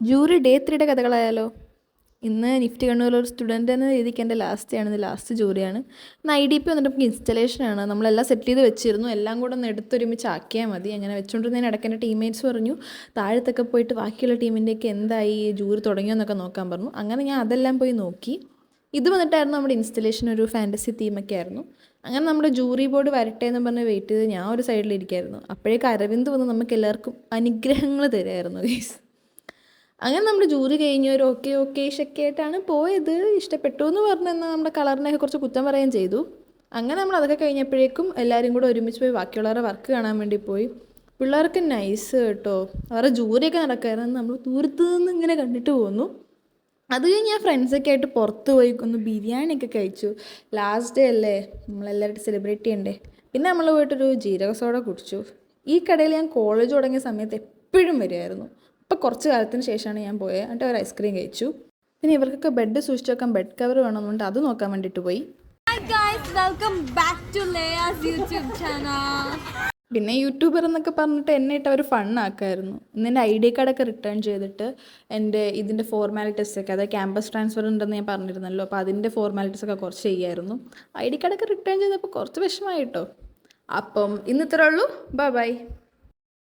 Jury day 3യുടെ കഥകളായാലോ? ഇന്ന് Nifty കണ്ണൂരിലൊരു student എന്ന രീതിക്ക് എൻ്റെ ലാസ്റ്റ് ജൂറിയാണ്. ഇന്ന് IDP വന്നിട്ട് നമുക്ക് ഇൻസ്റ്റലേഷനാണ്. നമ്മളെല്ലാം സെറ്റ് ചെയ്ത് വെച്ചിരുന്നു. എല്ലാം കൂടെ ഒന്ന് എടുത്തൊരുമിച്ച് ആക്കിയാൽ മതി. അങ്ങനെ വെച്ചുകൊണ്ടിരുന്നതിന് ഇടയ്ക്ക് എൻ്റെ ടീംമേറ്റ്സ് പറഞ്ഞു താഴത്തൊക്കെ പോയിട്ട് ബാക്കിയുള്ള ടീമിൻ്റെയൊക്കെ എന്തായി, ജൂറി തുടങ്ങിയോന്നൊക്കെ നോക്കാൻ പറഞ്ഞു. അങ്ങനെ ഞാൻ അതെല്ലാം പോയി നോക്കി. ഇത് വന്നിട്ടായിരുന്നു നമ്മുടെ ഇൻസ്റ്റലേഷൻ, ഒരു ഫാൻറ്റസി തീമൊക്കെ ആയിരുന്നു. അങ്ങനെ നമ്മുടെ ജൂറി ബോർഡ് വരട്ടെ എന്ന് പറഞ്ഞ് വെയിറ്റ് ചെയ്ത് ഞാൻ ഒരു സൈഡിലിരിക്കുകയായിരുന്നു. അപ്പോഴേക്ക് അരവിന്ദ് വന്ന് നമുക്ക് എല്ലാവർക്കും അനുഗ്രഹങ്ങൾ തരുമായിരുന്നു ഗൈസ്. അങ്ങനെ നമ്മുടെ ജൂറി കഴിഞ്ഞ് ഒരു ഓക്കേഷൊക്കെ ആയിട്ടാണ് പോയത്. ഇഷ്ടപ്പെട്ടു എന്ന് പറഞ്ഞെന്നാൽ നമ്മുടെ കളറിനെയൊക്കെ കുറച്ച് കുറ്റം പറയുകയും ചെയ്തു. അങ്ങനെ നമ്മൾ അതൊക്കെ കഴിഞ്ഞപ്പോഴേക്കും എല്ലാവരും കൂടെ ഒരുമിച്ച് പോയി ബാക്കിയുള്ളവരുടെ വർക്ക് കാണാൻ വേണ്ടി പോയി. പിള്ളേർക്ക് നൈസ് കേട്ടോ, അവരുടെ ജൂറിയൊക്കെ നടക്കായിരുന്നു. നമ്മൾ ദൂരത്ത് നിന്ന് ഇങ്ങനെ കണ്ടിട്ട് പോന്നു. അത് കഴിഞ്ഞ് ഞാൻ ഫ്രണ്ട്സൊക്കെ ആയിട്ട് പുറത്ത് പോയി ഒന്ന് ബിരിയാണിയൊക്കെ കഴിച്ചു. ലാസ്റ്റ് ഡേ അല്ലേ, നമ്മളെല്ലാവരും സെലിബ്രേറ്റ് ചെയ്യണ്ടേ. പിന്നെ നമ്മൾ പോയിട്ടൊരു ജീരക സോഡ കുടിച്ചു. ഈ കടയിൽ ഞാൻ കോളേജ് തുടങ്ങിയ സമയത്ത് എപ്പോഴും വരുമായിരുന്നു. ഇപ്പോൾ കുറച്ച് കാലത്തിന് ശേഷമാണ് ഞാൻ പോയത്. എന്നിട്ട് ഒരു ഐസ്ക്രീം കഴിച്ചു. പിന്നെ ഇവർക്കൊക്കെ ബെഡ് സൂക്ഷിച്ച് വെക്കാൻ ബെഡ് കവർ വേണമെന്നുണ്ട്, അത് നോക്കാൻ വേണ്ടിയിട്ട് പോയി. Hi guys, welcome back to Leia's YouTube channel. പിന്നെ യൂട്യൂബർ എന്നൊക്കെ പറഞ്ഞിട്ട് എന്നെ ഇട്ട് അവർ ഫണ്ണാക്കായിരുന്നു. ഇന്ന് എൻ്റെ ID കാർഡൊക്കെ റിട്ടേൺ ചെയ്തിട്ട് എൻ്റെ ഇതിൻ്റെ ഫോർമാലിറ്റീസൊക്കെ, അതായത് ക്യാമ്പസ് ട്രാൻസ്ഫർ ഉണ്ടെന്ന് ഞാൻ പറഞ്ഞിരുന്നല്ലോ, അപ്പോൾ അതിൻ്റെ ഫോർമാലിറ്റീസൊക്കെ കുറച്ച് ചെയ്യായിരുന്നു. ID കാർഡൊക്കെ റിട്ടേൺ ചെയ്തപ്പോൾ കുറച്ച് വിഷമമായി കേട്ടോ. അപ്പം ഇന്ന് ഇത്രേ ഉള്ളൂ. ബൈ.